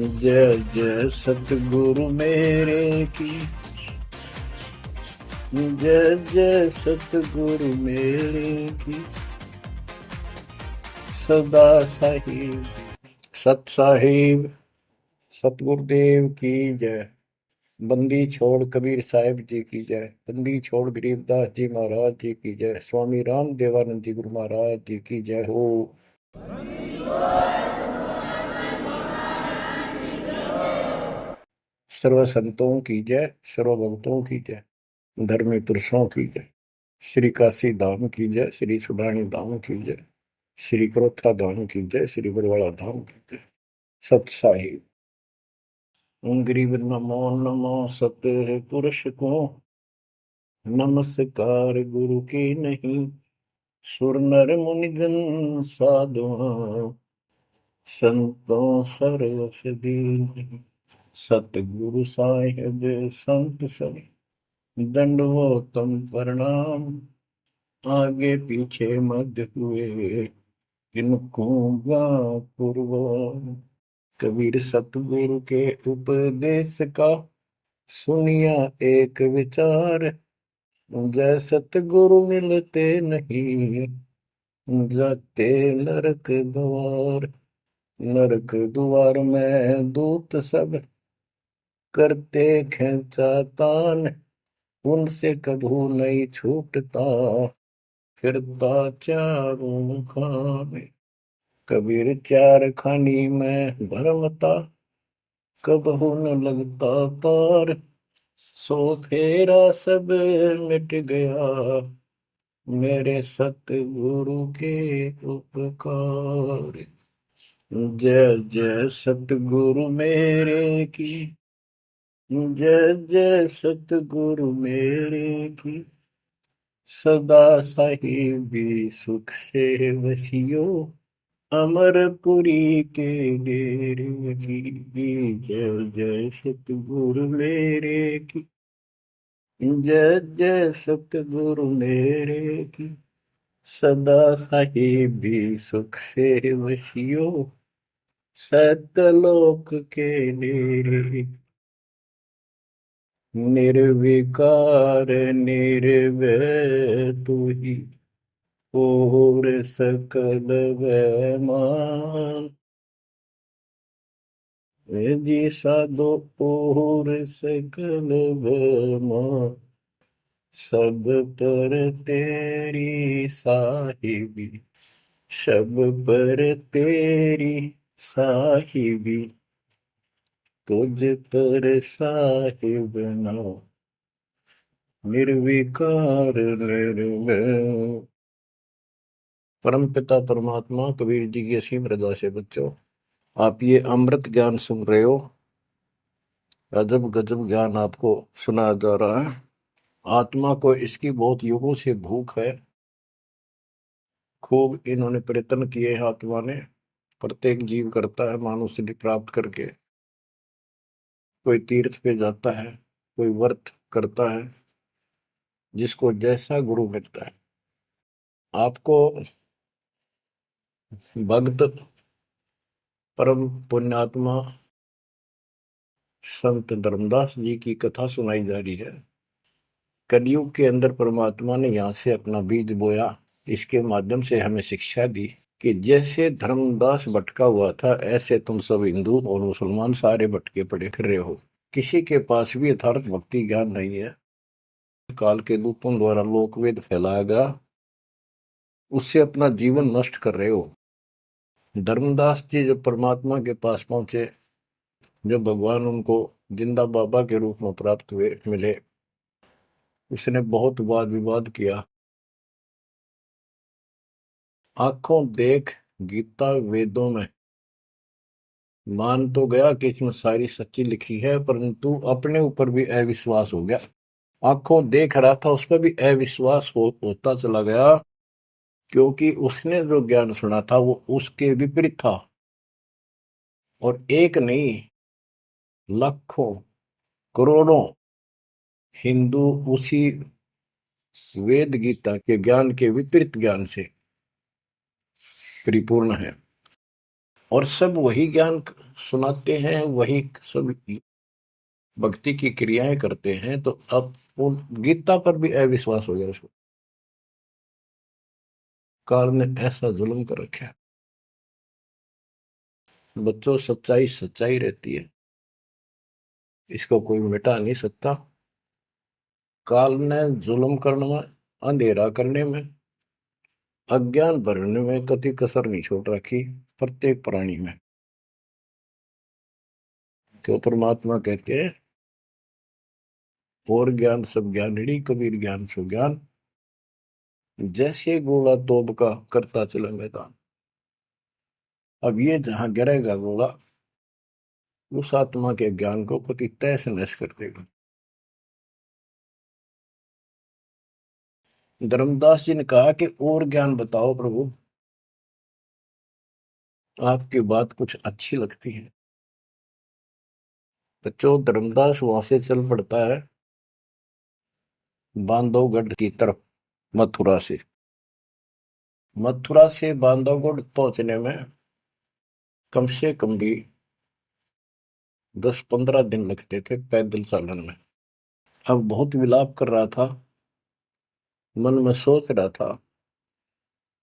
जय जय सतगुरु मेरे की, जय जय सतगुरु मेरे की, सदा साहिब सत साहिब सतगुरुदेव की जय। बंदी छोड़ कबीर साहिब जी की जय। बंदी छोड़ गरीबदास जी महाराज जी की जय। स्वामी राम देवानंद जी गुरु महाराज जी की जय हो। सर्व संतों की जय, सर्व भक्तों की जय, धर्मी पुरुषों की जय। श्री काशी धाम की जय, श्री सुडानी धाम की जय, श्री क्रोथा धाम की जय, श्री बरवाड़ा धाम की जय। सत साहिब गरीब नमो नमो सत पुरुष को, नमस्कार गुरु की नहीं। सुर नर मुनिजन साधुआ, संतों सरस दीन। सतगुरु साहिब संत सब, दंडवतम प्रणाम। आगे पीछे मध्य हुए, किनको पूर्व। कबीर सतगुरु के उपदेश का, सुनिया एक विचार। जय सतगुरु मिलते नहीं, जाते नरक द्वार। नरक द्वार में दूत सब, करते खेचा तान। उनसे कभू नहीं छूटता, फिरता चारों खाने। कबीर चार खानी में भरमता, कबहू न लगता पार। सो फेरा सब मिट गया, मेरे सतगुरु के उपकार। जय जय सतगुरु मेरे की, जय जय सतगुरु मेरे की। सदा साहिबी सुख से वसियो, अमरपुरी के डेरे की। जय जय सतगुरु मेरे की, जय जय सतगुरु मेरे की। सदा साहिबी सुख से वसियो, सतलोक के डेरे। निर्विकार निर्भय तू ही, और सकल वैमान। जी साधो और सकल वैमान। सब पर तेरी साहिबी, सब पर तेरी साहिबी। तुझ पर साहिब नाम, निर्विकार निर्भय। परम पिता परमात्मा कबीर जी की असीम रजा से बच्चों, आप ये अमृत ज्ञान सुन रहे हो। अजब गजब ज्ञान आपको सुनाया जा रहा है। आत्मा को इसकी बहुत युगों से भूख है। खूब इन्होंने प्रयत्न किए हैं आत्मा ने। प्रत्येक जीव करता है मानव सिद्धि प्राप्त करके। कोई तीर्थ पे जाता है, कोई व्रत करता है, जिसको जैसा गुरु मिलता है। आपको भक्त परम पुण्यात्मा संत धर्मदास जी की कथा सुनाई जा रही है। कलयुग के अंदर परमात्मा ने यहाँ से अपना बीज बोया। इसके माध्यम से हमें शिक्षा दी कि जैसे धर्मदास भटका हुआ था, ऐसे तुम सब हिंदू और मुसलमान सारे भटके पड़े फिर रहे हो। किसी के पास भी यथार्थ भक्ति ज्ञान नहीं है। काल के दूतों द्वारा लोकवेद फैलाया गया, उससे अपना जीवन नष्ट कर रहे हो। धर्मदास जी जब परमात्मा के पास पहुंचे, जब भगवान उनको जिंदा बाबा के रूप में प्राप्त हुए मिले, उसने बहुत वाद विवाद किया। आंखों देख गीता वेदों में मान तो गया कि इसमें सारी सच्ची लिखी है, परंतु अपने ऊपर भी अविश्वास हो गया। आंखों देख रहा था, उस पर भी अविश्वास होता चला गया, क्योंकि उसने जो ज्ञान सुना था वो उसके विपरीत था। और एक नहीं, लाखों करोड़ों हिंदू उसी वेद गीता के ज्ञान के विपरीत ज्ञान से परिपूर्ण है। और सब वही ज्ञान सुनाते हैं वही सब भक्ति की क्रियाएं करते हैं, तो अब उन गीता पर भी अविश्वास हो गया उसको। काल ने ऐसा जुल्म कर रखा है। बच्चों, सच्चाई सच्चाई रहती है, इसको कोई मिटा नहीं सकता। काल ने जुल्म करने में, अंधेरा करने में, अज्ञान भरने में कति कसर नहीं छोड़ रखी प्रत्येक प्राणी में। तो परमात्मा कहते हैं, और ज्ञान सब ज्ञानड़ी, कबीर ज्ञान सो ज्ञान, जैसे गोला तोब का करता चले मैदान। अब ये जहां गिरेगा गोला, उस आत्मा के ज्ञान को कति तहस नहस कर देगा। धर्मदास जी ने कहा कि और ज्ञान बताओ प्रभु, आपकी बात कुछ अच्छी लगती है। बच्चों, धर्मदास वहां से चल पड़ता है बांधवगढ़ की तरफ, मथुरा से बांधवगढ़ पहुंचने में कम से कम भी 10-15 दिन लगते थे पैदल चालन में। अब बहुत विलाप कर रहा था, मन में सोच रहा था,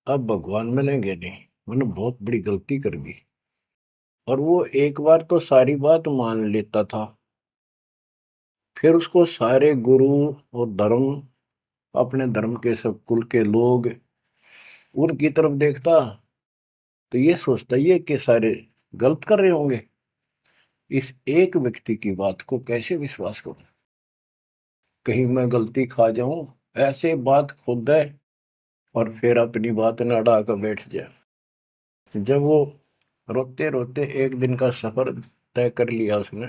अब भगवान मिलेंगे नहीं, मैंने बहुत बड़ी गलती कर दी। और वो एक बार तो सारी बात मान लेता था, फिर उसको सारे गुरु और धर्म, अपने धर्म के सब कुल के लोग उनकी तरफ देखता, तो ये सोचता ये कि सारे गलत कर रहे होंगे, इस एक व्यक्ति की बात को कैसे विश्वास करूं, कहीं मैं गलती खा जाऊं, ऐसे बात खुद है और फिर अपनी बात न अड़ा कर बैठ जाए। जब वो रोते रोते एक दिन का सफर तय कर लिया उसने,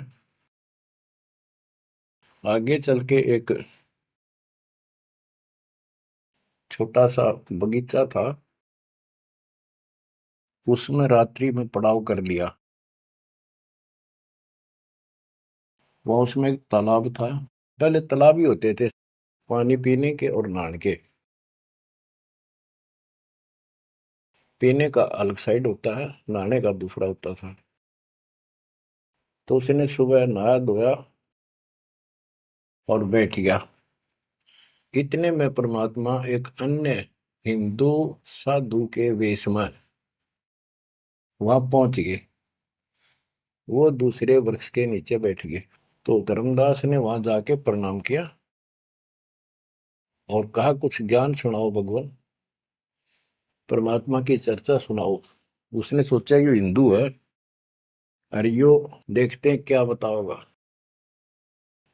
आगे चल के एक छोटा सा बगीचा था, उसमें रात्रि में पड़ाव कर लिया। वहां उसमें एक तालाब था, पहले तालाब ही होते थे पानी पीने के और नहाने के। पीने का अलग साइड होता है, नहाने का दूसरा होता था। तो उसने सुबह नहाया धोया और बैठ गया। इतने में परमात्मा एक अन्य हिंदू साधु के वेश में वहां पहुंच गए। वो दूसरे वृक्ष के नीचे बैठ गए। तो धर्मदास ने वहां जाके प्रणाम किया और कहा, कुछ ज्ञान सुनाओ भगवान, परमात्मा की चर्चा सुनाओ। उसने सोचा ये हिंदू है, अरे यो देखते हैं क्या बताओगा।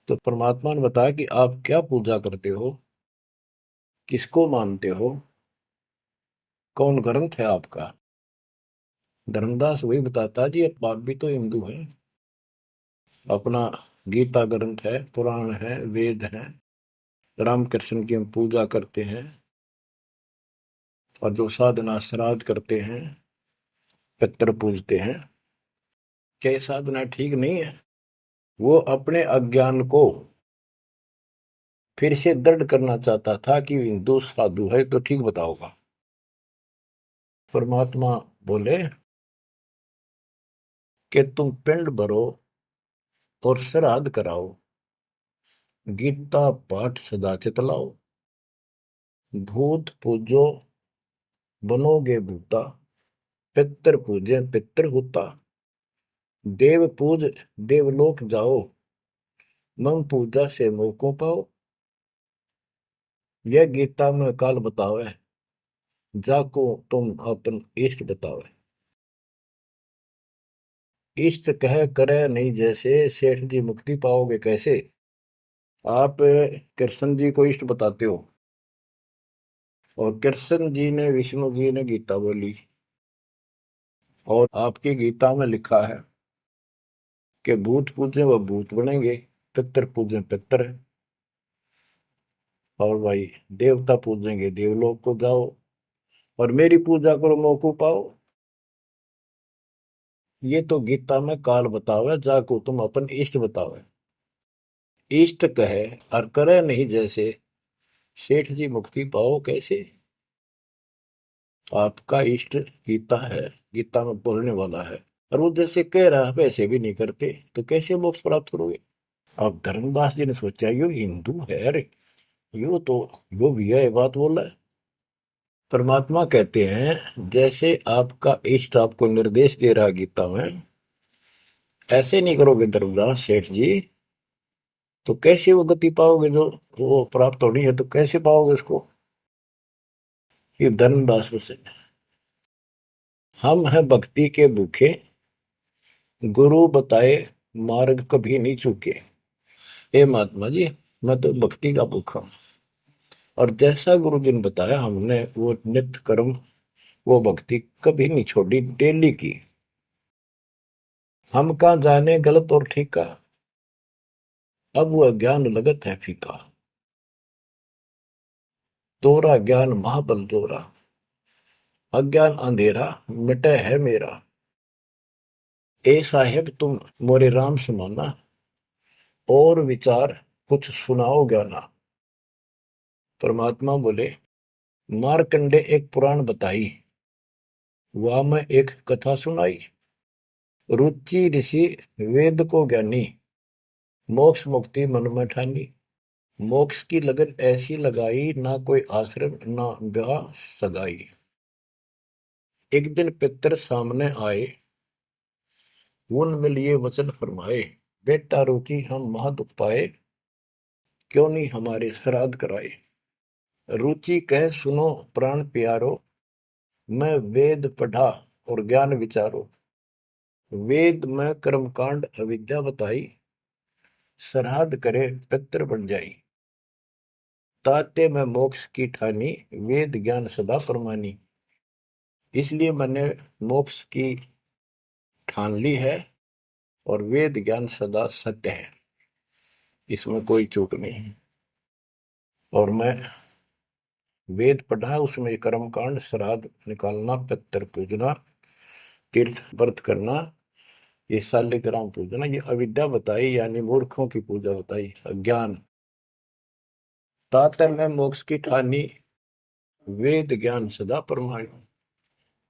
तो परमात्मा ने बताया कि आप क्या पूजा करते हो, किसको मानते हो, कौन ग्रंथ है आपका। धर्मदास वही बताता जी, आप भी तो हिंदू हैं, अपना गीता ग्रंथ है, पुराण है, वेद है, रामकृष्ण की हम पूजा करते हैं, और जो साधना श्राद्ध करते हैं, पितर पूजते हैं। क्या ये साधना ठीक नहीं है? वो अपने अज्ञान को फिर से दृढ़ करना चाहता था कि हिंदू साधु है तो ठीक बताओगा। परमात्मा बोले कि तुम पिंड भरो और श्राद्ध कराओ, गीता पाठ सदा चितलाओ, भूत पूजो बनोगे भूता, पितर पूजे पितर होता, देव पूज देवलोक जाओ, मम पूजा से मोको पाओ। यह गीता में काल बतावे, जाको तुम अपन इष्ट बतावे। इष्ट कह करे नहीं जैसे, सेठ जी मुक्ति पाओगे कैसे। आप कृष्ण जी को इष्ट बताते हो, और कृष्ण जी ने, विष्णु जी ने गीता बोली, और आपकी गीता में लिखा है कि भूत पूजे वह भूत बनेंगे, पितर पूजे पितर है, और भाई देवता पूजेंगे देवलोक को जाओ, और मेरी पूजा करो मौको पाओ। ये तो गीता में काल बतावे, जाको तुम अपन इष्ट बतावे। इष्ट कहे और करे नहीं जैसे, सेठ जी मुक्ति पाओ कैसे। आपका इष्ट गीता है, गीता में बोलने वाला है, और वो जैसे कह रहा वैसे भी नहीं करते, तो कैसे मोक्ष प्राप्त करोगे? अब धर्मदास जी ने सोचा यो हिंदू है, अरे यो तो यो भी है, बात बोला है। परमात्मा कहते हैं जैसे आपका इष्ट आपको निर्देश दे रहा गीता में, ऐसे नहीं करोगे धर्मदास सेठ जी, तो कैसे वो गति पाओगे? जो वो प्राप्त होनी है तो कैसे पाओगे उसको? ये धर्मदास से हम हैं भक्ति के भूखे, गुरु बताए मार्ग कभी नहीं चूके। हे महात्मा जी, मैं तो भक्ति का भूखा हूं, और जैसा गुरु जी ने बताया हमने वो नित्य कर्म, वो भक्ति कभी नहीं छोड़ी, डेली की। हम कहाँ जाने गलत और ठीक का, अब वह ज्ञान लगत है फीका। तोरा ज्ञान महाबल तोरा, अज्ञान अंधेरा मिटे है मेरा। ए साहेब तुम मोरे राम समाना, और विचार कुछ सुनाओ ज्ञाना। परमात्मा बोले मारकंडे एक पुराण बताई, वह मैं एक कथा सुनाई। रुचि ऋषि वेद को ज्ञानी, मोक्ष मुक्ति मन में ठानी। मोक्ष की लगन ऐसी लगाई, ना कोई आश्रम ना ब्याह सगाई। एक दिन पितर सामने आए, उन में लिए वचन फरमाए। बेटा रुचि हम महादुख पाए, क्यों नहीं हमारे श्राद्ध कराए। रुचि कह सुनो प्राण प्यारो, मैं वेद पढ़ा और ज्ञान विचारो। वेद में कर्मकांड अविद्या बताई, श्राद्ध करे पितर बन जाई। ताते में मोक्ष की ठानी, वेद ज्ञान सदा परमानी। इसलिए मैंने मोक्ष की ठान ली है, और वेद ज्ञान सदा सत्य है, इसमें कोई चूक नहीं है। और मैं वेद पढ़ा, उसमें कर्मकांड, श्राद्ध निकालना, पितर पूजना, तीर्थ व्रत करना, ये शालिग्राम पूजना, ये अविद्या बताई, यानी मूर्खों की पूजा बताई, अज्ञान। ताते में मोक्ष की ठानी, वेद ज्ञान सदा परमाणु।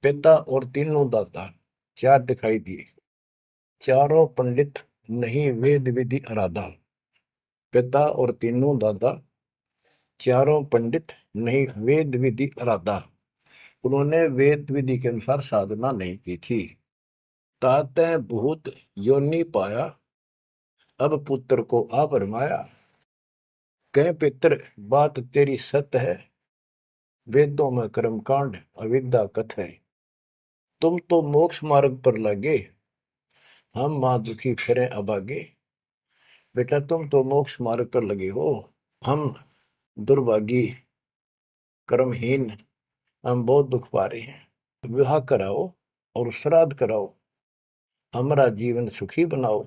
पिता और तीनों दाता चार दिखाई दिए, चारों पंडित नहीं वेद विधि आराधा। पिता और तीनों दादा चारों पंडित नहीं वेद विधि आराधा, उन्होंने वेद विधि के अनुसार साधना नहीं की थी। ताते भूत योनि पाया, अब पुत्र को आ भरमाया। कह पितर बात तेरी सत्य है, वेदों में कर्मकांड अविद्या कथ है। तुम तो मोक्ष मार्ग पर लगे, हम मां दुखी फिरे अभागे। बेटा तुम तो मोक्ष मार्ग पर लगे हो, हम दुर्भागी कर्महीन, हम बहुत दुख पा रहे हैं। विवाह कराओ और श्राद्ध कराओ, हमारा जीवन सुखी बनाओ।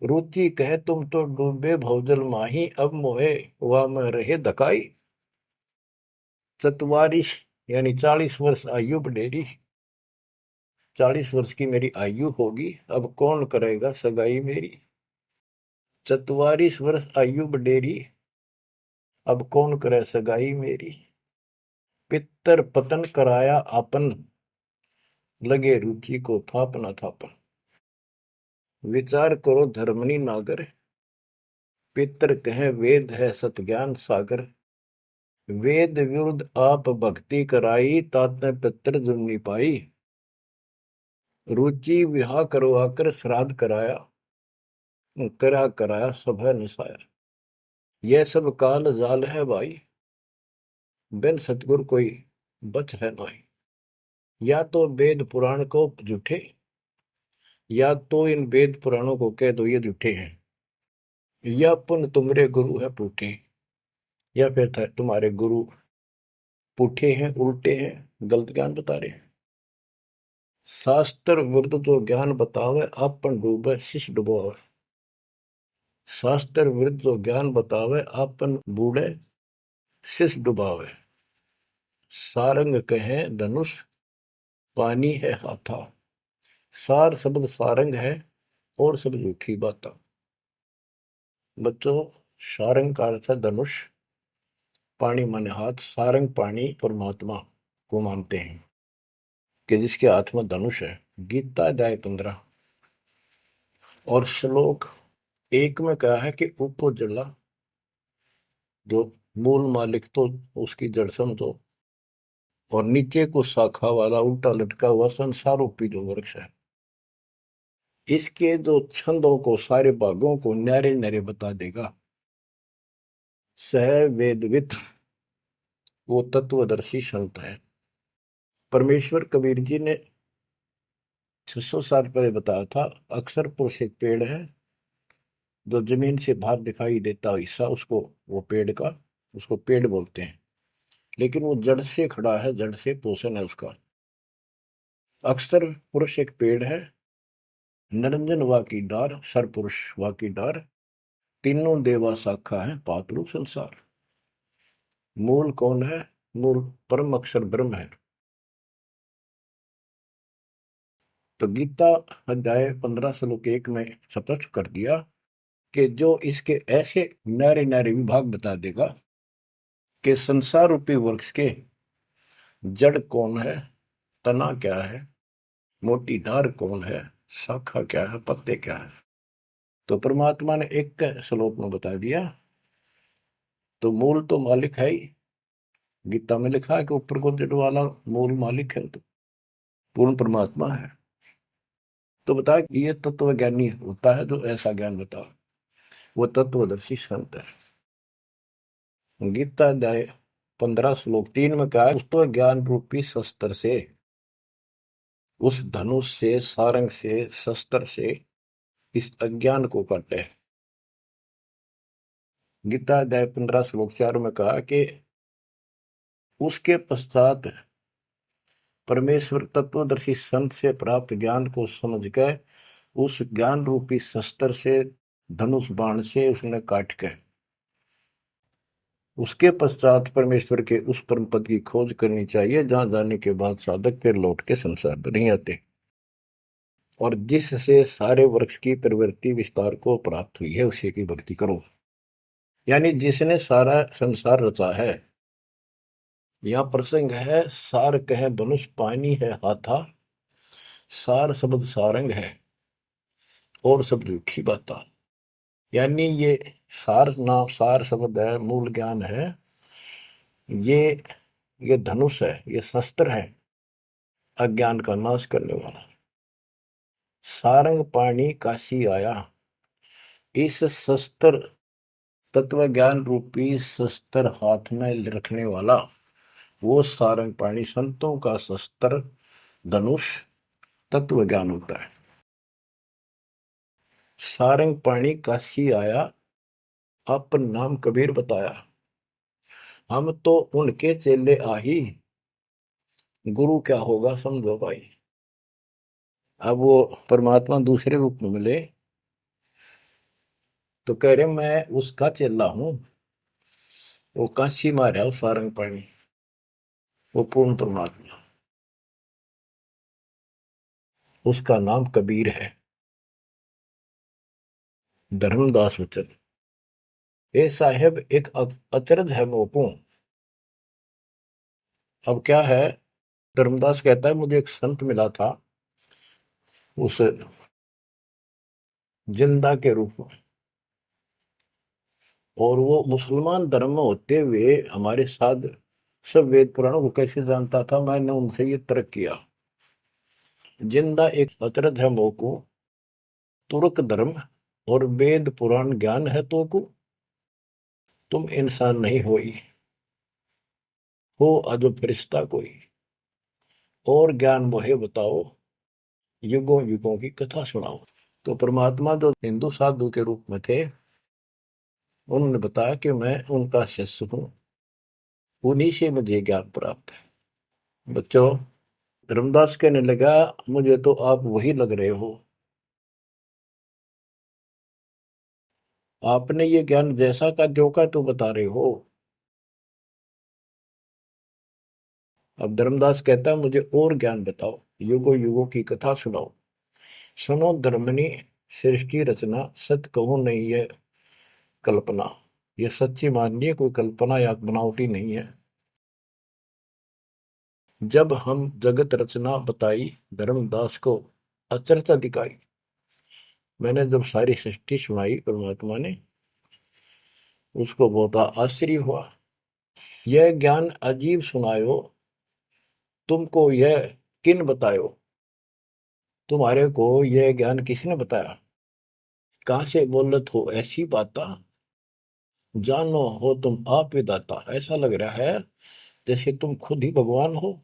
रुचि कहे तुम तो डूबे भवजल माही, अब मोहे वह में रहे धकाई। चतवारिश यानी 40 वर्ष आयु बढ़ेरी, 40 वर्ष की मेरी आयु होगी, अब कौन करेगा सगाई मेरी। 44 वर्ष आयु बढ़ेरी, अब कौन करे सगाई मेरी। पितर पतन कराया आपन, लगे रुचि को थापना थापन। विचार करो धर्मनी नागर, पितर कहे वेद है सत ज्ञान सागर। वेद विरुद्ध आप भक्ति कराई, ताते पितर जुम्नी पाई। रुचि विवाह करवाकर श्राद्ध कराया, कराया सब है निसाया। यह सब काल जाल है भाई, बिन सतगुर कोई बच है नहीं। या तो वेद पुराण को झूठे, या तो इन वेद पुराणों को कह दो ये झूठे हैं, या पुन तुम्हारे गुरु है पूठे, या फिर तुम्हारे गुरु पुठे हैं, उल्टे हैं, गलत ज्ञान बता रहे हैं। शास्त्र विरुद्ध जो ज्ञान बतावे, आपन डूबे शिष डुबोवे। शास्त्र विरुद्ध जो ज्ञान बतावे, आपन बूढ़े शिष डुबावे। सारंग कहे धनुष, पानी है हाथा। सार शब्द सारंग है, और सब झूठी बात। बच्चों, सारंग का अर्थ है धनुष, पानी माने हाथ। सारंग पानी परमात्मा को मानते हैं कि जिसके हाथ में धनुष है, गीता अध्याय 15 और श्लोक 1 में कहा है कि ऊपर जला जो मूल मालिक तो उसकी जड़ समझो, और नीचे को शाखा वाला उल्टा लटका हुआ संसार रूपी जो वृक्ष है, इसके जो छंदों को सारे भागों को न्यारे न्यारे बता देगा। सह वेदवित वो तत्वदर्शी संत है। परमेश्वर कबीर जी ने 600 साल पहले बताया था, अक्सर पुरुष एक पेड़ है जो जमीन से बाहर दिखाई देता हिस्सा उसको वो पेड़ का उसको पेड़ बोलते हैं, लेकिन वो जड़ से खड़ा है, जड़ से पोषण है उसका। अक्सर पुरुष एक पेड़ है, निरंजन वा की डार, सरपुरुष वा की डार, तीनों देवा शाखा है, पातलू संसार। मूल कौन है? मूल परम अक्षर ब्रह्म है। तो गीता अध्याय 15 श्लोक 1 में स्पष्ट कर दिया कि जो इसके ऐसे नारे नारे विभाग बता देगा कि संसार रूपी वृक्ष के जड़ कौन है, तना क्या है, मोटी डार कौन है, शाखा क्या है, पत्ते क्या है। तो परमात्मा ने एक श्लोक में बता दिया। तो मूल तो मालिक है ही, गीता में लिखा है कि ऊपर को जड़ वाला मूल मालिक है, तो पूर्ण परमात्मा है। तो बता ये तत्व ज्ञानी होता है जो ऐसा ज्ञान बता, वो तत्वदर्शी संत है। गीता अध्याय 15 श्लोक 3 में कहा, तो ज्ञान रूपी शस्त्र से, उस धनुष से, सारंग से, शस्त्र से इस अज्ञान को काटे। गीता अध्याय 15 श्लोक 4 में कहा कि उसके पश्चात परमेश्वर तत्वदर्शी संत से प्राप्त ज्ञान को समझ के उस ज्ञान रूपी शस्त्र से, धनुष बाण से उसने काट के उसके पश्चात परमेश्वर के उस परम पद की खोज करनी चाहिए, जहां जाने के बाद साधक फिर लौट के संसार पर नहीं आते, और जिससे सारे वृक्ष की प्रवृत्ति विस्तार को प्राप्त हुई है उसी की भक्ति करो। यानी जिसने सारा संसार रचा है। यहां प्रसंग है, सार कहे धनुष, पानी है हाथा, सार शब्द सारंग है और सब झूठी बाता। यानी ये सार नाम, सार शब्द है, मूल ज्ञान है, ये धनुष है, ये शस्त्र है अज्ञान का नाश करने वाला। सारंग पाणी काशी आया, इस शस्त्र तत्व ज्ञान रूपी शस्त्र हाथ में रखने वाला वो सारंग पाणी, संतों का शस्त्र धनुष तत्व ज्ञान होता है। सारंग पाणी काशी आया, अपन नाम कबीर बताया, हम तो उनके चेले आही, गुरु क्या होगा समझो भाई। अब वो परमात्मा दूसरे रूप में मिले तो कह रहे मैं उसका चेला हूं, वो काशी मारा सारंग पाणी, वो पूर्ण परमात्मा, उसका नाम कबीर है। धर्मदास वचन, ए साहेब एक अचरज है मोपू। अब क्या है, धर्मदास कहता है मुझे एक संत मिला था उस जिंदा के रूप में, और वो मुसलमान धर्म में होते हुए हमारे साथ सब वेद पुराणों को कैसे जानता था, मैंने उनसे ये तर्क किया। जिंदा एक अचरज है मोको, तुर्क धर्म और वेद पुराण ज्ञान है तो को, तुम इंसान नहीं हो अजब फरिश्ता कोई, और ज्ञान मोहे बताओ, युगों युगों की कथा सुनाओ। तो परमात्मा जो हिंदू साधु के रूप में थे, उन्होंने बताया कि मैं उनका शिष्य हूं, उन्हीं से मुझे ज्ञान प्राप्त है। बच्चों, धर्मदास कहने लगा मुझे तो आप वही लग रहे हो, आपने ये ज्ञान जैसा का जो का तो बता रहे हो। अब धर्मदास कहता है मुझे और ज्ञान बताओ, युगों युगों की कथा सुनाओ, सुनो धर्मनी सृष्टि रचना, सत कहूं नहीं है कल्पना, ये सच्ची माननी है, कोई कल्पना या बनावटी नहीं है। जब हम जगत रचना बताई, धर्मदास को अचरता दिखाई। मैंने जब सारी सृष्टि सुनाई परमात्मा ने, उसको बहुत आश्चर्य हुआ। यह ज्ञान अजीब सुनायो, तुमको यह किन बतायो? तुम्हारे को यह ज्ञान किसने बताया? कहां से बोलत हो ऐसी बाता, जानो हो तुम आप विदाता। ऐसा लग रहा है जैसे तुम खुद ही भगवान हो।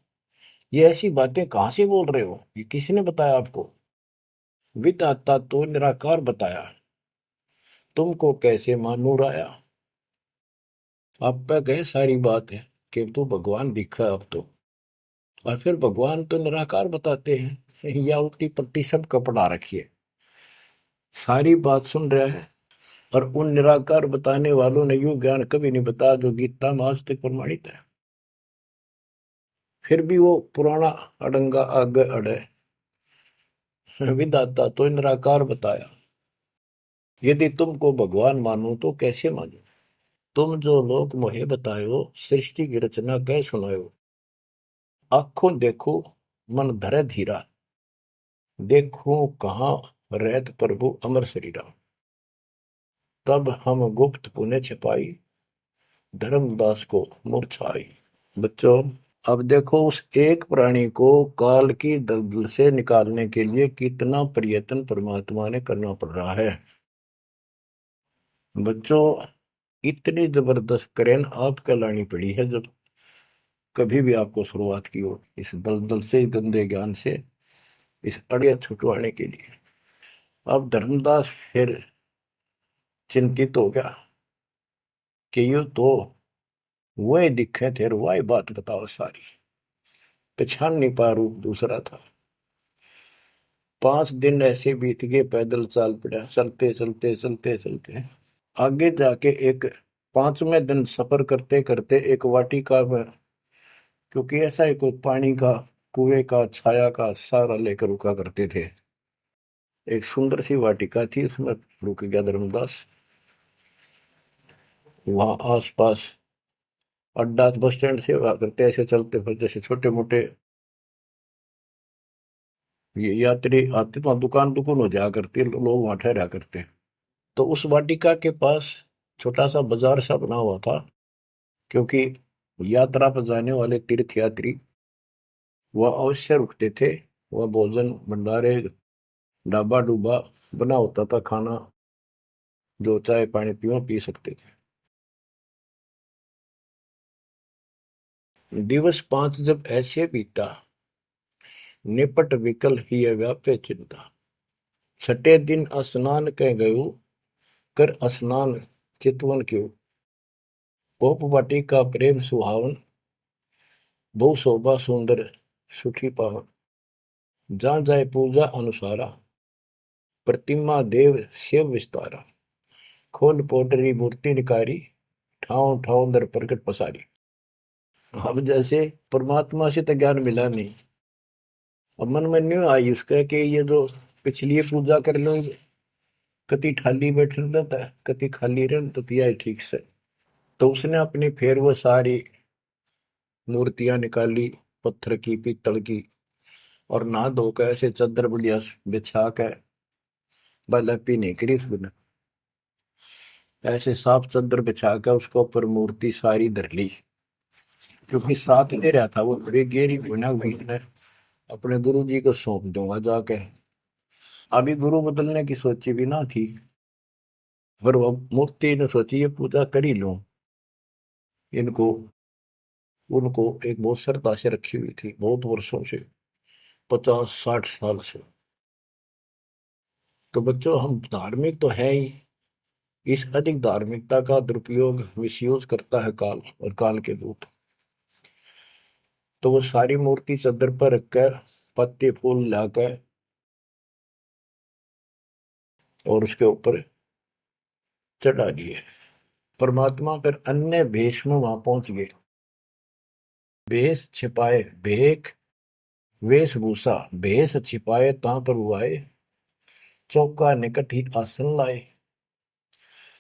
ये ऐसी बातें कहां से बोल रहे हो? ये किसने बताया आपको? विदाता तो निराकार बताया, तुमको कैसे मानूर आया? आप पे कहे सारी बात है कि तू भगवान दिखा अब तो, और फिर भगवान तो निराकार बताते हैं। या उल्टी पट्टी सब कपड़ा रखिए, सारी बात सुन रहा है। और उन निराकार बताने वालों ने यूं ज्ञान कभी नहीं बताया जो गीता में आज तक प्रमाणित है। फिर भी वो पुराना अड़ंगा आगे अड़े, विदाता तो निराकार बताया। यदि तुमको भगवान मानो तो कैसे मानो? तुम जो लोग मोहे बतायो, सृष्टि की रचना कह सुनायो। आंखों देखो मन धरे धीरा, देखो कहाँ रहत प्रभु अमर शरीरा। तब हम गुप्त पुण्य छिपाई, धर्मदास को मूर्छाई। बच्चों, अब देखो उस एक प्राणी को काल की दलदल से निकालने के लिए कितना प्रयत्न परमात्मा ने करना पड़ रहा है। बच्चों, इतनी जबरदस्त करेन आपको लानी पड़ी है जब कभी भी आपको शुरुआत की हो इस दलदल से, गंदे ज्ञान से, इस अड़िया छुटवाने के लिए। अब धर्मदास फिर चिंतित हो गया कि ये तो वही दिखे थे, वही बात बताओ सारी, पहचान नहीं पा, रूप दूसरा था। 5 दिन ऐसे बीत गए, पैदल चाल पड़ा, चलते चलते चलते चलते आगे जाके एक 5वें दिन सफर करते करते एक वाटिका में, क्योंकि ऐसा ही कोई पानी का, कुएं का, छाया का सहारा लेकर रुका करते थे, एक सुंदर सी वाटिका थी, उसमें रुक गया धर्मदास। वहां आसपास अड्डा, बस स्टैंड से करते ऐसे चलते फिर जैसे छोटे मोटे ये यात्री आते तो दुकान दुकान हो जाया करती, लोग वहां ठहरा करते। तो उस वाटिका के पास छोटा सा बाजार सा बना हुआ था, क्योंकि यात्रा पर जाने वाले तीर्थ यात्री वह अवश्य रुकते थे। वह भोजन भंडारे, ढाबा डूबा बना होता था, खाना जो चाय पानी पियो पी सकते थे। दिवस 5 जब ऐसे बीता, निपट विकल ही व्यापे चिंता। छठे दिन स्नान कह गयो, कर स्नान चितवन क्यों। पोप वाटी का प्रेम सुहावन, बहु शोभा सुंदर सुठी पावन। जहाँ जाए पूजा अनुसारा, प्रतिमा देव शिव विस्तारा। खोल पोटरी मूर्ति निकारी, ठाव ठाव दर प्रकट पसारी। अब जैसे परमात्मा से तो ज्ञान मिला नहीं, अब मन में न्यू आई उसका कि ये जो पिछली पूजा कर लो, कति खाली बैठ रहता है, कति खाली रह तो तिया ठीक से। तो उसने अपनी फिर वो सारी मूर्तियां निकाली, पत्थर की, पीतल की, और नहा धोकर ऐसे चादर बढ़िया बिछा के बाला पीने करी उसने, ऐसे साफ चादर बिछा कर उसके ऊपर मूर्ति सारी धर ली। क्योंकि साथ दे रहा था वो, बड़ी गहरी बना हुई ने अपने गुरु जी को सौंप दूंगा जाके। अभी गुरु बदलने की सोची भी ना थी, पर वो मूर्ति ने सोची ये पूजा कर ही लूं। इनको, उनको एक बहुत श्रद्धा से रखी हुई थी बहुत वर्षों से, 50-60 साल से। तो बच्चों, हम धार्मिक तो है ही, इस अधिक धार्मिकता का दुरुपयोग, मिसयूज करता है काल और काल के दूत। तो वो सारी मूर्ति चादर पर रखकर पत्ते फूल लाकर और उसके ऊपर चढ़ा दिए। परमात्मा फिर अन्य भेष में वहां पहुंच गए। भेष छिपाए भेख, वेशभूषा भेष छिपाए ता पर आए। चौका निकट ही आसन लाए,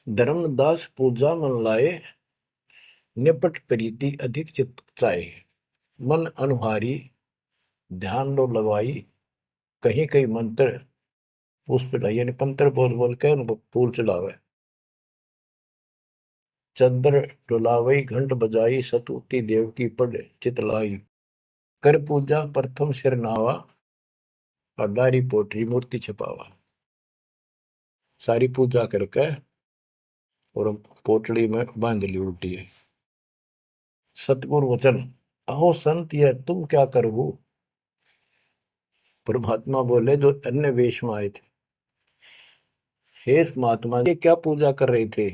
धर्मदास पूजा मन लाए। निपट प्रीति अधिक चित चाहे। मन अनुहारी ध्यान लो लगवाई, कहीं कहीं मंत्र पुष्प यानी मंत्र बोल बोल के उनको फूल चढ़ावे। चंद्र डुलावई घंट बजाई, सतुति देव की पढ़ चितलाई। कर पूजा प्रथम सिर नावा, अडारी पोटरी मूर्ति छपावा। सारी पूजा करके और पोटली में बांध ली उल्टी है। सतगुरु वचन, अहो संत ये तुम क्या करो। परमात्मा बोले जो अन्य वेश में आए थे, हे महात्मा ये क्या पूजा कर रहे थे।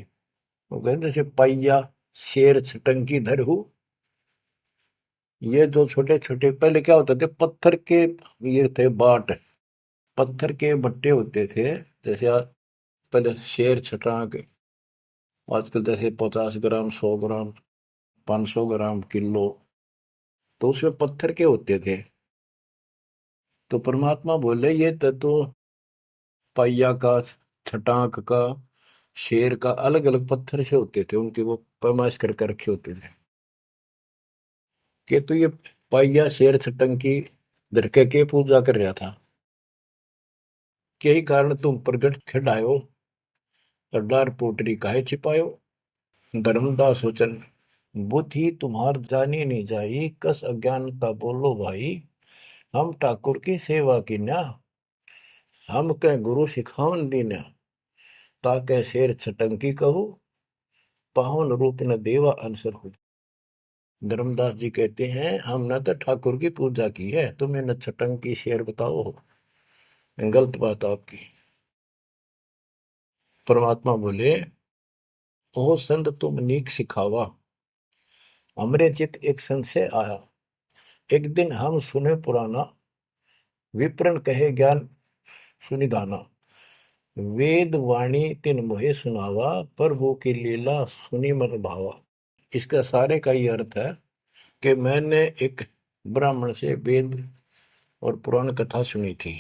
वो कहते जैसे पैया शेर छटंकी धरहू। ये जो छोटे छोटे पहले क्या होते थे, पत्थर के ये थे बाट, पत्थर के बट्टे होते थे। जैसे पहले शेर छटांक, आजकल जैसे 50 ग्राम 100 ग्राम 500 ग्राम किलो, तो उसमें पत्थर के होते थे। तो परमात्मा बोले ये तो पैया का, छटांक का, शेर का अलग अलग पत्थर से होते थे, उनके वो पैमाइश करके रखे होते थे कि तो ये पैया शेर छटंकी धरके के पूजा कर रहा था। यही कारण तुम प्रगट खिड़ायो, सरदार पोटरी काहे छिपायो। धर्मदास वचन, बुद्धि तुम्हार जानी नहीं जाई, कस अज्ञानता बोलो भाई। हम ठाकुर की सेवा की ना, हम कह गुरु सिखावन दीना। ताके शेर छटंकी कहू, पावन रूप न देवा अनसर हो। धर्मदास जी कहते हैं हमने तो ठाकुर की पूजा की है, तुम्हें न छटंकी शेर बताओ, गलत बात आपकी। परमात्मा बोले ओ संत तुम नीक सिखावा। हमरे चित एक संशय आया, एक दिन हम सुने पुराना, विप्रन कहे ज्ञान सुनिधाना। वेद वाणी तिन मोहे सुनावा, प्रभु की लीला सुनी मन भावा। इसका सारे का ये अर्थ है कि मैंने एक ब्राह्मण से वेद और पुराण कथा सुनी थी।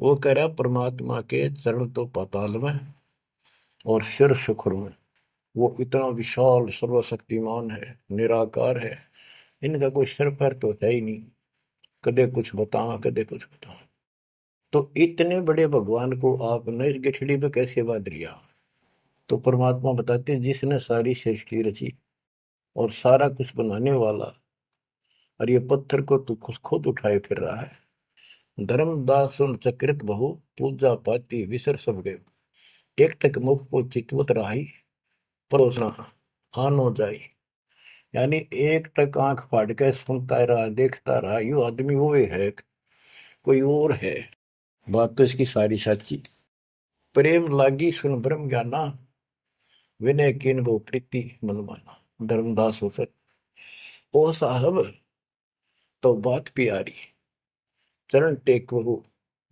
वो कह रहा परमात्मा के चरण तो पाताल में और सिर सुखुर में, वो इतना विशाल सर्वशक्तिमान है, निराकार है, इनका कोई सिर पैर तो है ही नहीं, कदे कुछ बतावा कदे कुछ बतावा। तो इतने बड़े भगवान को आपने इस गठड़ी में कैसे बांध लिया। तो परमात्मा बताते हैं जिसने सारी सृष्टि रची और सारा कुछ बनाने वाला, और ये पत्थर को तू खुद उठाए फिर रहा है। धर्मदास सुन चक्रित बहु, पूजा पाती विसर सब गए। एक टक मुख को चितवत रही, परोसना आनो जाई। यानी एक टक आंख फाड़ के सुनता रहा, देखता रहा, यू आदमी हुए है कोई और है। बात तो इसकी सारी सच्ची। प्रेम लागी सुन ब्रह्म ज्ञाना, विनय किन वो प्रीति मन माना। धर्मदास हो सर ओ साहब तो बात प्यारी, चरण टेक वहु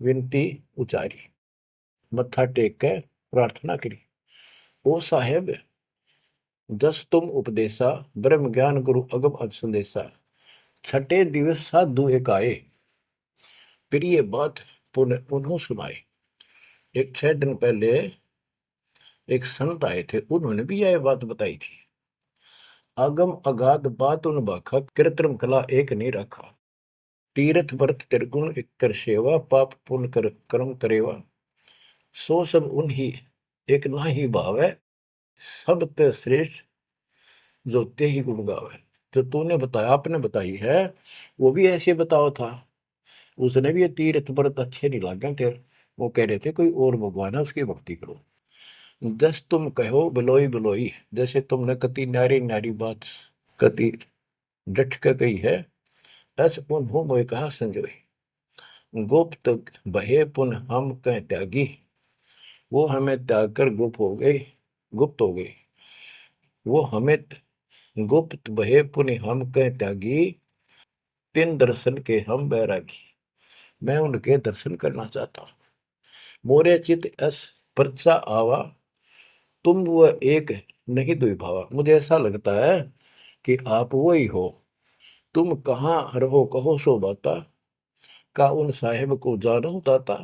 विनती उचारी। मत्था टेक के प्रार्थना करी, ओ साहेब दस तुम उपदेशा, ब्रह्म ज्ञान गुरु अगम अज संदेशा। छठे दिवस साधु एक आए, फिर ये बात पुनः उन्हों सुनाए। एक 6 दिन पहले एक संत आए थे, उन्होंने भी यह बात बताई थी। आगम अगाध बात उन बाखा, कृत्रिम कला एक नहीं रखा। तीर्थ व्रत त्रिगुण एक कर सेवा, पाप पुण्य कर कर्म करेवा। सो सब उन्हीं एक ना ही भाव है, सब ते श्रेष्ठ जो ते ही गुण गावे। जो तूने बताया, आपने बताई है, वो भी ऐसे बताओ था। उसने भी ये तीर्थ व्रत अच्छे नहीं लगे थे, वो कह रहे थे कोई और भगवान है उसकी भक्ति करो। दस तुम कहो बिलोई बिलोई, जैसे तुमने कति नारी नारी बात कति डट के कही है, ऐसे उन्हों मोए कहा संजोई। गुप्त बहे पुन हम कह त्यागी, वो हमें त्याग कर गुप्त हो गई, गुप्त हो गई। वो हमें गुप्त बहे पुन हम कह त्यागी, तिन दर्शन के हम बैरागी। मैं उनके दर्शन करना चाहता हूं। मोरे चित अस परचा आवा, तुम वो एक नहीं दुई भावा। मुझे ऐसा लगता है कि आप वही हो, तुम कहाँ रहो कहो सो बाता, का उन साहेब को जानो दाता।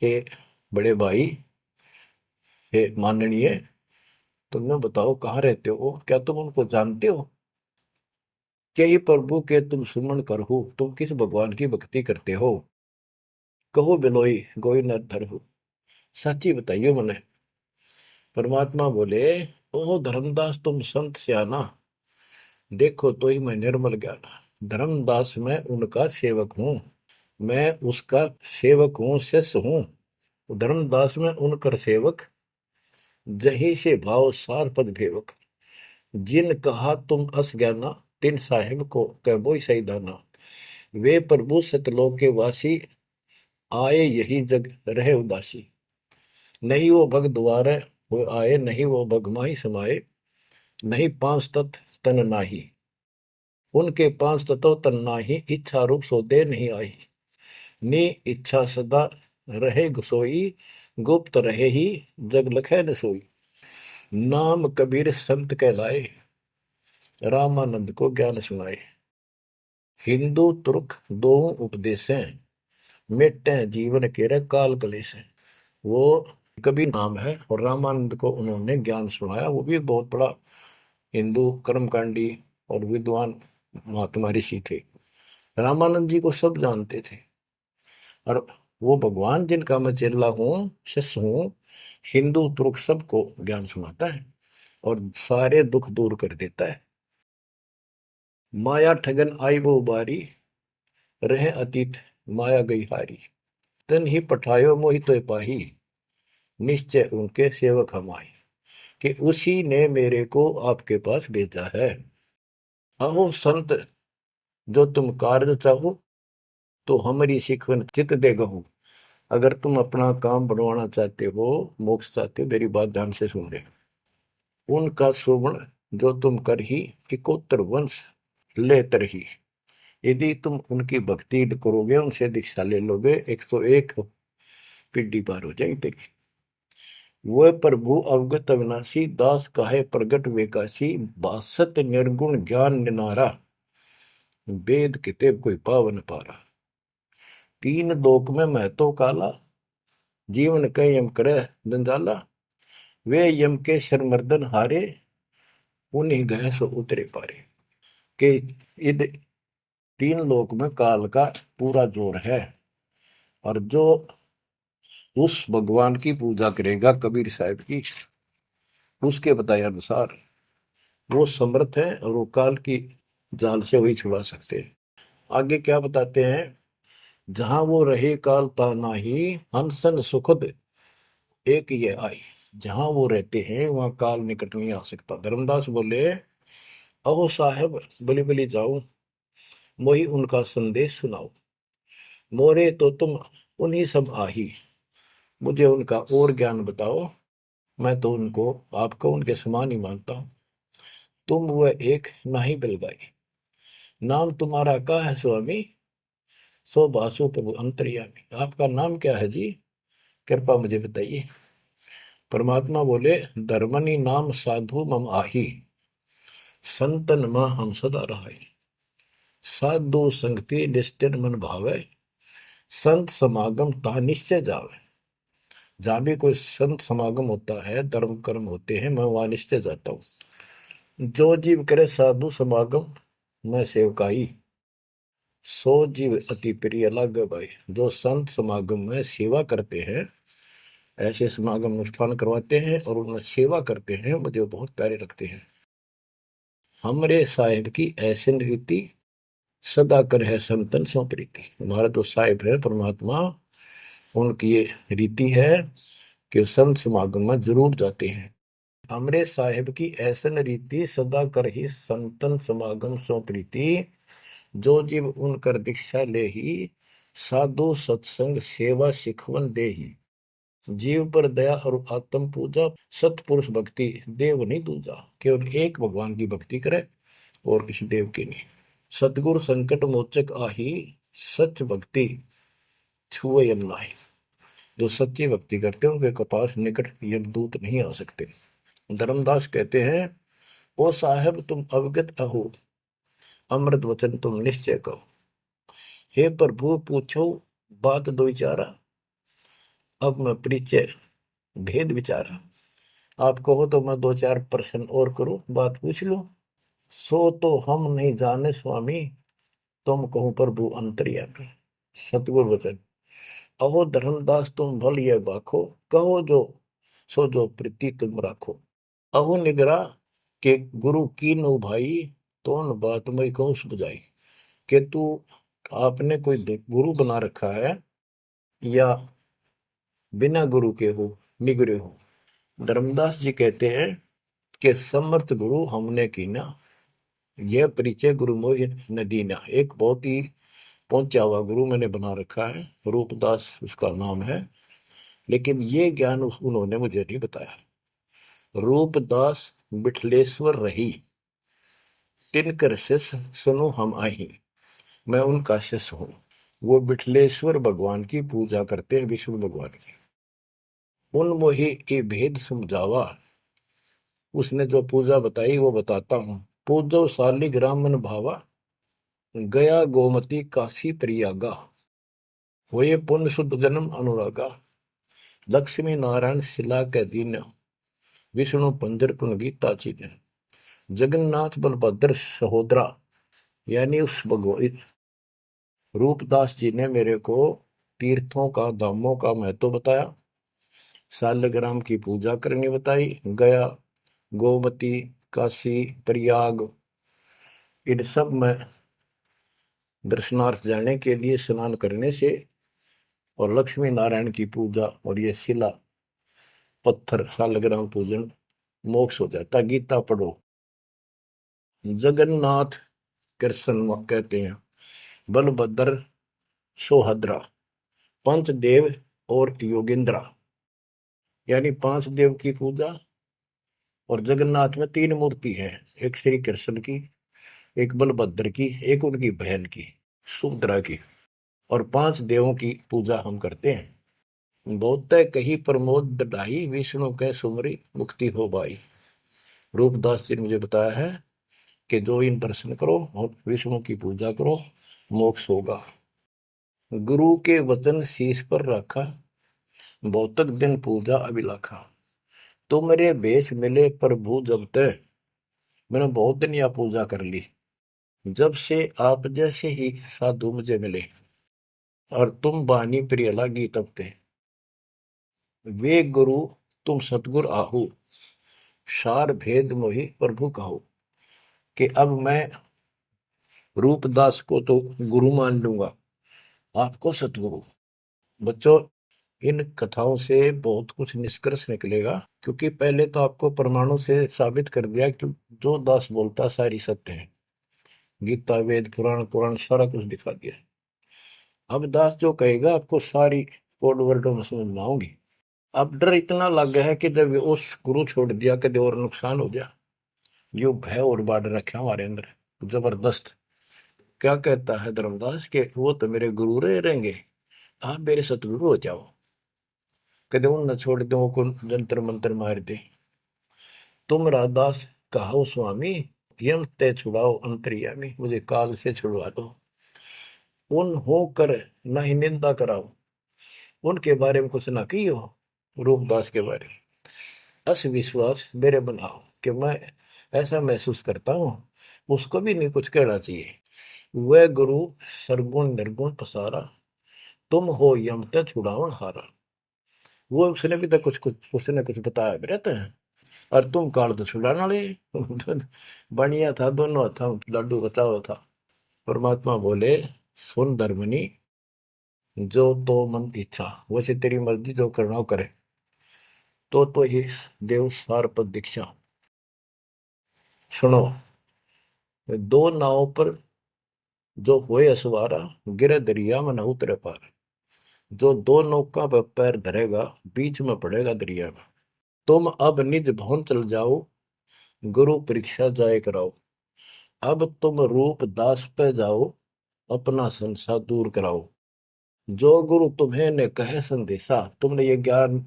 हे बड़े भाई, हे माननीय, तुमने बताओ कहाँ रहते हो, क्या तुम उनको जानते हो। के प्रभु के तुम सुमन करहु, तुम किस भगवान की भक्ति करते हो? कहो बिलोई गोई नर हो, सच्ची बताइयो मने। परमात्मा बोले, ओ धर्मदास तुम संत सियाना, देखो तो ही मैं निर्मल ज्ञाना। धर्मदास मैं उनका सेवक हूँ, मैं उसका सेवक हूँ, शिष्य हूँ। धर्मदास में उनकर सेवक, जही से भाव सार पद भेवक। जिन कहा तुम अस ज्ञाना, तिन साहिब को कह सही दाना। वे प्रभु सतलोक के वासी, आए यही जग रहे उदासी। नहीं वो भग द्वारे वो आए, नहीं वो भग माही समाये। नहीं पांच तत्व तन नाही, उनके पांच तत्व तन नाही। इच्छा रूप सो दे नहीं आई, नी इच्छा सदा रहे सोई। गुप्त रहे ही जग लखे न सोई। नाम कबीर संत कहलाए, रामानंद को ज्ञान सुनाए। हिंदू तुर्क दो उपदेशें, मिटे जीवन के काल कलेश है। वो कबीर नाम है और रामानंद को उन्होंने ज्ञान सुनाया। वो भी बहुत बड़ा हिंदू कर्मकांडी और विद्वान महात्मा ऋषि थे। रामानंद जी को सब जानते थे और वो भगवान जिनका मैं चेला हूँ, शिष्य हूँ, हिंदू तुर्क सबको ज्ञान सुनाता है और सारे दुख दूर कर देता है। माया ठगन आई वो बारी, रहे अतीत माया गई हारी। तन ही पठायो मोहि तो पाही, निश्चय उनके सेवक हम आए। कि उसी ने मेरे को आपके पास भेजा है। अहो संत जो तुम कार्य चाहो, तो हमारी सिखवन चित दे गहू। अगर तुम अपना काम बनवाना चाहते हो, मोक्ष चाहते हो, मेरी बात ध्यान से सुन ले। उनका शोभन जो तुम कर ही, इकोत्तर वंश ले तरही। यदि तुम उनकी भक्ति करोगे, उनसे दीक्षा ले लोगे, 101 पीढ़ी पार हो जाएगी तेरी। वह प्रभु अवगत अविनाशी, दास काहे प्रगट वेकाशी। बासत निर्गुण ज्ञान निनारा, वेद किताब कोई पावन पारा। तीन लोक में मैं तो काला, जीवन कह यम करे जंजाला। वे यम के शरमर्दन हारे, उन्हीं गए सो उतरे पारे। के इध तीन लोक में काल का पूरा जोर है और जो उस भगवान की पूजा करेगा कबीर साहब की, उसके बताए अनुसार वो समर्थ है और वो काल की जाल से वही छुड़ा सकते हैं। आगे क्या बताते हैं? जहां वो रहे काल ता नाही, हंसन सुखद एक ये आई। जहां वो रहते हैं वहां काल निकट नहीं आ सकता। धर्मदास बोले, अहो साहेब बलि बलि जाओ, मोही उनका संदेश सुनाओ। मोरे तो तुम उन्हीं सब आही, मुझे उनका और ज्ञान बताओ। मैं तो उनको आपको उनके समान ही मानता हूं। तुम वह एक नाही बिलगाई, नाम तुम्हारा का है स्वामी। सो बासु प्रभु अंतर्यामी। आपका नाम क्या है जी, कृपा मुझे बताइए। परमात्मा बोले, धर्मनी नाम साधु मम आही, संतन मां हम सदा रहाई। साधु संगति निस्तिर मन भावे, संत समागम ता निश्चय जावे। जहां भी कोई संत समागम होता है, धर्म कर्म होते हैं, मैं वहां निश्चय जाता हूं। जो जीव करे साधु समागम मैं सेवकाई, सो जीव अति प्रिय लागे भाई। जो संत समागम में सेवा करते हैं, ऐसे समागम अनुष्ठान करवाते हैं और उनमें सेवा करते हैं, मुझे बहुत प्यारे लगते हैं। हमरे साहिब की ऐसी रीति, सदा कर है संतन सो प्रीति। हमारा जो साहिब है परमात्मा, उनकी ये रीति है कि संत समागम में जरूर जाते हैं। हमरे साहिब की ऐसन रीति, सदा कर ही संतन समागम सो प्रीति। जो जीव उनकर दीक्षा ले ही, साधु सत्संग सेवा सिखवन दे ही। जीव पर दया और आत्म पूजा, सतपुरुष भक्ति देव नहीं दूजा। केवल एक भगवान की भक्ति करे और किसी देव की नहीं। सतगुरु संकट मोचक आही, सच भक्ति छुए यम नाही। जो सच्ची भक्ति करते हैं उनके कपास निकट यमदूत नहीं आ सकते। धर्मदास कहते हैं, ओ साहेब तुम अवगत अहो, अमृत वचन तुम निश्चय कहो। हे प्रभु पूछो बात दो चारा, अब मैं परिचय भेद विचारा। आप कहो तो मैं दो चार प्रश्न और करूं, बात पूछ लो। सो तो हम नहीं जाने स्वामी, तुम कहो प्रभु अंतर्यामी। सतगुरु वचन। अहो धर्मदास तुम भल ये बाखो, कहो जो सो जो प्रीति तुम राखो। अहो निगरा के गुरु की नो भाई, तो न बात मैं कहूँ बुझाई। कि तू आपने कोई गुरु बना रखा है या बिना गुरु के हो, निगरे हो। धर्मदास जी कहते हैं कि समर्थ गुरु हमने कीना, यह परिचय गुरु मोहि न दीना। एक बहुत ही पहुंचा हुआ गुरु मैंने बना रखा है, रूपदास उसका नाम है, लेकिन ये ज्ञान उन्होंने मुझे नहीं बताया। रूपदास बिठलेश्वर रही, तिनकर शिष्य सुनो हम आही। मैं उनका शिष्य हूं। वो बिठलेश्वर भगवान की पूजा करते हैं, विष्णु भगवान की। उन मोहि ये भेद समझावा, उसने जो पूजा बताई वो बताता हूं। पूजो शालिग्राम मन भावा, गया गोमती काशी प्रयागा। होए पुण्य शुद्ध जन्म अनुरागा, लक्ष्मी नारायण शिला के दीन, विष्णु पंजर पुन गीता चीन। जगन्नाथ बलभद्र सहोदरा, यानी उस भगवान रूपदास जी ने मेरे को तीर्थों का, धामों का महत्व बताया, शालिग्राम की पूजा करनी बताई, गया, गोमती, काशी, प्रयाग, इन सब में दर्शनार्थ जाने के लिए स्नान करने से और लक्ष्मी नारायण की पूजा और ये शिला पत्थर शालिग्राम पूजन मोक्ष हो जाता। गीता पढ़ो। जगन्नाथ कृष्ण कहते हैं, बलभद्र सोहद्रा, पंचदेव और योगिंद्रा, यानी पांच देव की पूजा। और जगन्नाथ में तीन मूर्ति है, एक श्री कृष्ण की, एक बलभद्र की, एक उनकी बहन की सुभद्रा की, और पांच देवों की पूजा हम करते हैं। बहुत कही प्रमोद ढाई, विष्णु के सुमरी मुक्ति हो भाई। रूपदास जी ने मुझे बताया है कि जो इन दर्शन करो और विष्णु की पूजा करो, मोक्ष होगा। गुरु के वचन शीश पर रखा, बहुतक दिन पूजा अभिलाखा। तो मेरे भेष मिले प्रभु जब तक, मैंने बहुत दिन यह पूजा कर ली, जब से आप जैसे ही साधु मुझे मिले, और तुम बानी प्रिय लागी तब ते। वे गुरु तुम सतगुर आहू, सार भेद मोहि प्रभु कहो। कि अब मैं रूपदास को तो गुरु मान लूंगा, आपको सतगुरु। बच्चों, इन कथाओं से बहुत कुछ निष्कर्ष निकलेगा, क्योंकि पहले तो आपको प्रमाणों से साबित कर दिया कि जो दास बोलता सारी सत्य है। गीता, वेद, पुराण, पुराण सारा कुछ दिखा दिया। अब दास जो कहेगा आपको सारी कोड वर्डों में समझ में आऊंगी। अब डर इतना लग गया है कि जब उस गुरु छोड़ दिया कभी और नुकसान हो गया, यो भय और बाढ़ रखे हमारे अंदर जबरदस्त। क्या कहता है धर्मदास के, वो तो मेरे गुरु रहे रहेंगे, आप मेरे सतगुरु हो जाओ। कदे उन न छोड़ दो को जंतर मंत्र मार दे। तुम राधास कहो स्वामी, यम ते छुड़ाओ अंतर्यामी। मुझे काल से छुड़वा दो। उन हो कर न ही निंदा कराओ, उनके बारे में कुछ ना कहियो। रूपदास के बारे में अस विश्वास मेरे बनाओ, कि मैं ऐसा महसूस करता हूं, उसको भी नहीं कुछ कहना चाहिए। वह गुरु सरगुण निर्गुण पसारा, तुम हो यम ते छुड़ावन हारा। वो उसने भी तो कुछ कुछ उसने कुछ बताया भी रहता है, और तुम काल तो छुड़ाने वाले। बढ़िया था, दोनों था, लड्डू बचाओ था। परमात्मा बोले, सुन धर्मनी, जो तो मन इच्छा, वैसे तेरी मर्जी जो करना हो करे। तो ही देव सार पद दीक्षा। सुनो, दो नाव पर जो होए असवारा, गिरे दरिया में न उतरे पार। जो दो नौका पर पैर धरेगा, बीच में पड़ेगा दरिया में। तुम अब निज भवन चल जाओ, गुरु परीक्षा जाए कराओ। अब तुम रूप दास पे जाओ, अपना संसार दूर कराओ। जो गुरु तुम्हें ने कहे संदेशा, तुमने ये ज्ञान,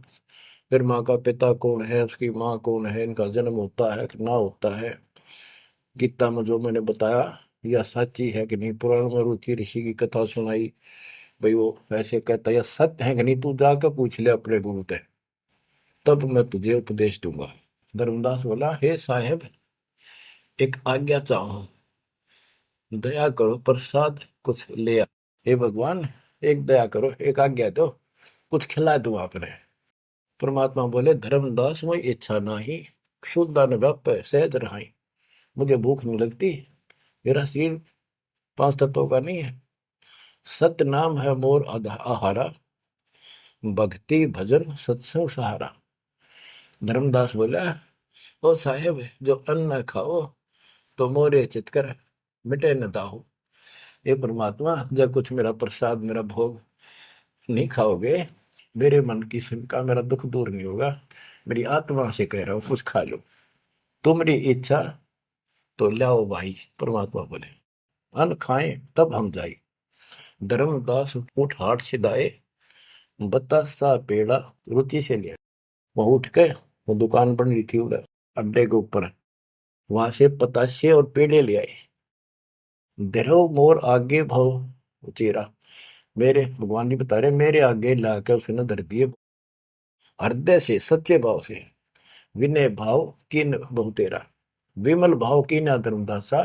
फिर माँ का पिता कौन है, उसकी माँ कौन है, इनका जन्म होता है कि ना होता है, गीता में जो मैंने बताया यह सच्ची है कि नहीं, पुराण में रुचि ऋषि की कथा सुनाई, भाई वो ऐसे कहता है, यह सत्य है कि नहीं, तू जाकर पूछ ले अपने गुरु से, तब मैं तुझे उपदेश दूंगा। धर्मदास बोला, हे साहेब, एक आज्ञा चाहूं, दया करो प्रसाद कुछ ले आ। हे भगवान, एक दया करो, एक आज्ञा दो, कुछ खिला दूं आपने। परमात्मा बोले, धर्मदास मोई इच्छा नाही, क्षुद्र व्याप सहज रहाई। मुझे भूख नहीं लगती, मेरा शरीर पांच तत्वों का नहीं है। सत्य नाम है मोर आहारा, भक्ति भजन सत्संग सहारा। धर्मदास बोला, ओ साहेब, जो अन्न न खाओ तो मोरे चितकर मिटे न दाहो। ये परमात्मा, जब कुछ मेरा प्रसाद मेरा भोग नहीं खाओगे, मेरे मन की शंका मेरा दुख दूर नहीं होगा। मेरी आत्मा से कह रहा हूं, कुछ खा लो, तुम्हारी इच्छा तो लाओ भाई। परमात्मा बोले, अन्न खाएं तब हम जाए। धर्मदास उठ हाट से दाए, बतासा पेड़ा रुचि से लिया। वो उठ के, वो दुकान बन रही थी उधर अड्डे के ऊपर, वहां से पतासे और पेड़े ले आए। धरो मोर आगे भाव उचेरा, मेरे भगवान जी बता रहे, मेरे आगे लाकर उसने धर दिए हृदय से, सच्चे भाव से। विनय भाव किन बहुतेरा, विमल भाव की ना धर्मदासा,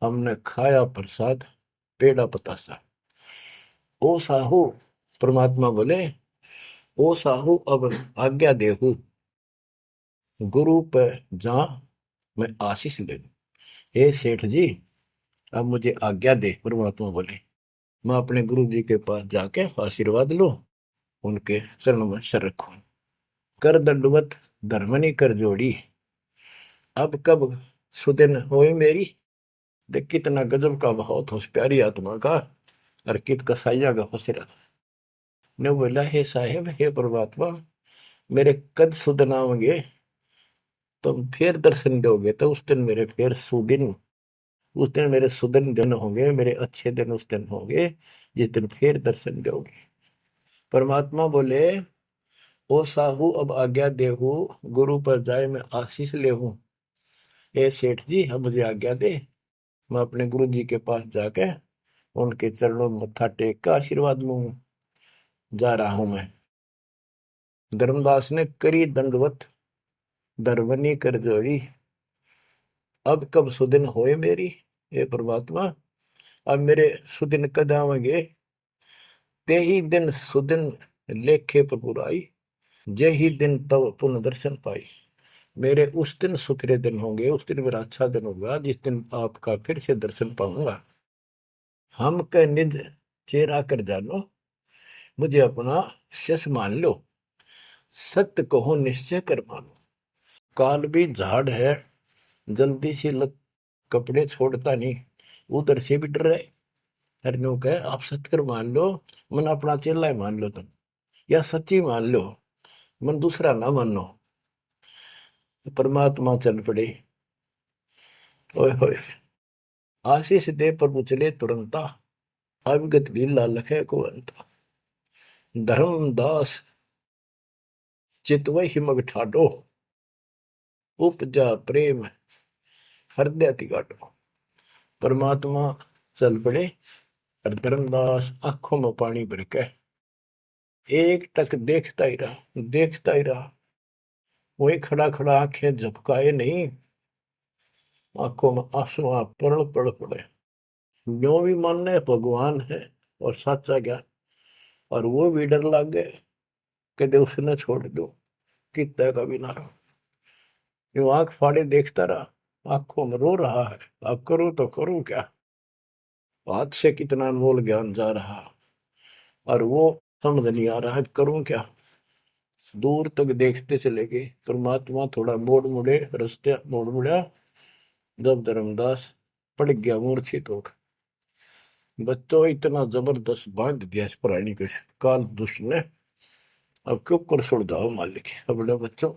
हमने खाया प्रसाद पेड़ा पतासा। ओ साहू, परमात्मा बोले, ओ साहू अब आज्ञा देहू, गुरु पर जा मैं आशीष ले लूं। हे सेठ जी, अब मुझे आज्ञा दे। परमात्मा बोले, मैं अपने गुरु जी के पास जाके आशीर्वाद लूं, उनके चरणों में सर रखूं। कर दंडवत धर्मनी कर जोड़ी, अब कब सुदिन होए मेरी। देख कितना गजब का भाव था उस प्यारी आत्मा का, और कित कसाइया का फंसेरा था। ने बोला, हे साहेब, हे परमात्मा, मेरे कद सुदन आओगे, तुम फिर दर्शन दोगे तो उस दिन मेरे फिर सुदिन, उस दिन मेरे सुदिन दिन होंगे, मेरे अच्छे दिन उस दिन होंगे जिस दिन फिर दर्शन दोगे। परमात्मा बोले, ओ साहू अब आज्ञा देहू, गुरु पर जाए मैं आशीष लेहूं। ए सेठ जी, अब मुझे आज्ञा दे, मैं अपने गुरु जी के पास जाके उनके चरणों में मत्था टेक कर आशीर्वाद लूं। जा रहा हूं मैं। धर्मदास ने करी दंडवत दरवनी कर जोड़ी, अब कब सुदिन होए मेरी। हे परमात्मा, अब मेरे सुदिन कद आवेंगे। ते ही दिन सुदिन लेखे पर बुराई, जे ही दिन तब पुनः दर्शन पाई। मेरे उस दिन सुथरे दिन होंगे, उस दिन मेरा अच्छा दिन होगा जिस दिन आपका फिर से दर्शन पाऊंगा। हम के निज चेहरा कर जानो, मुझे अपना शिष मान लो, सत्य कहो निश्चय कर मानो। काल भी झाड़ है, जल्दी से लग कपड़े छोड़ता नहीं, उधर से भी डर रहे। हरनो कहे, आप सत्य मान लो, मन अपना चेला ही मान लो तुम, या सच्ची मान लो, मन दूसरा ना मानो। परमात्मा चल पड़े। ओए होए, आशीष दे प्रभु चले तुरंता, अविगत लीला लखे को अंता। धर्मदास चितवई हिमग ठाडो, उपजा प्रेम हृदय तिगाटो। परमात्मा चल पड़े, और धर्मदास आंखों में पानी भर के एक टक देखता ही रहा, देखता ही रहा। वही खड़ा खड़ा आंखें झपकाए नहीं, आंखों में आंसू पड़ पड़ पड़े। जो भी मानने भगवान है और सच्चा ज्ञान, और वो भी डर लग गए, कहते उसने छोड़ दो, कितना का भी ना रहो। यो आंख फाड़े देखता रहा, आंखों में रो रहा है, अब करूं तो करूं क्या। हाथ से कितना अनमोल ज्ञान जा रहा, और वो समझ नहीं आ रहा है करूं क्या। दूर तक देखते चले गए। परमात्मा थोड़ा मोड़ मुड़े, रास्ते मोड़ मुड़ा, जब धर्मदास पड़ गया मूर्छित होकर। बच्चों, इतना जबरदस्त बांध दिया इस प्राणी के काल दुष्ट ने, अब क्यों कर छोड़ जाओ मालिक। अपने बच्चों,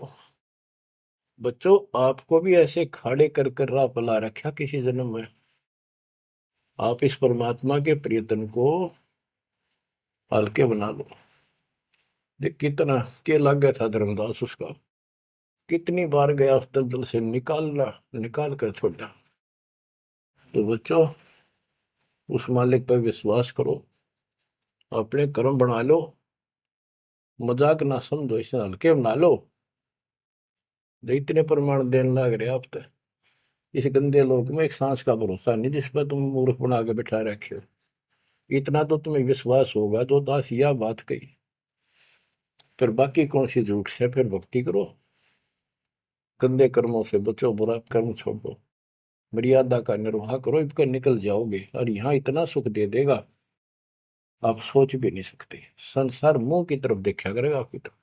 बच्चों आपको भी ऐसे खाड़े कर कर राह पला रखा किसी जन्म में। आप इस परमात्मा के प्रियतन को हल्के बना लो। देख कितना के लग गया था धर्मदास उसका, कितनी बार गया उस दलदल से निकालना, निकाल कर छोड़ा। तो बच्चों, उस मालिक पर विश्वास करो, अपने कर्म बना लो, मजाक ना समझो, इसे हल्के बना लो। इतने प्रमाण देने लग रहे आप तो, इस गंदे लोक में एक सांस का भरोसा नहीं जिस पर तुम मूर्ख बना के बिठा रखे हो। इतना तो तुम्हें विश्वास होगा तो दास यह बात कही, फिर बाकी कौन सी झूठ से, फिर भक्ति करो, गंदे कर्मों से बचो, बुरा कर्म छोड़ो, मर्यादा का निर्वाह करो, इनका निकल जाओगे और यहाँ इतना सुख दे देगा आप सोच भी नहीं सकते। संसार मुंह की तरफ देखा करेगा आपकी तरफ,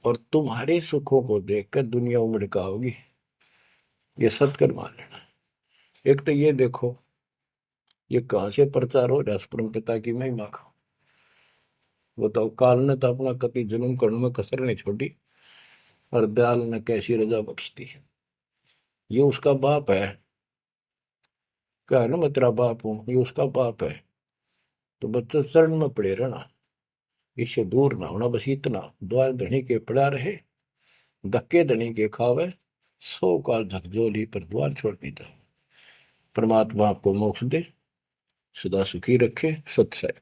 और तुम्हारे सुखों को देखकर दुनिया उमड़ होगी। ये सत्कर मान लेना। एक तो ये देखो ये कहां से प्रचार हो रहा है परम पिता की महिमा का। बताओ, काल ने तो अपना कति जुल्म करने में कसर नहीं छोड़ी, और दयाल ने कैसी रजा बख्शती है। ये उसका बाप है, क्या है ना, मैं तेरा बाप हूं, ये उसका बाप है। तो बच्चों चरण में पड़े रहना, इससे दूर ना होना, बस इतना, द्वार धनी के पड़ा रहे, धक्के धनी के खावे, 100 काल झकझोली पर द्वार छोड़ नहीं था। परमात्मा आपको मोक्ष दे, सदा सुखी रखे। सत्सय।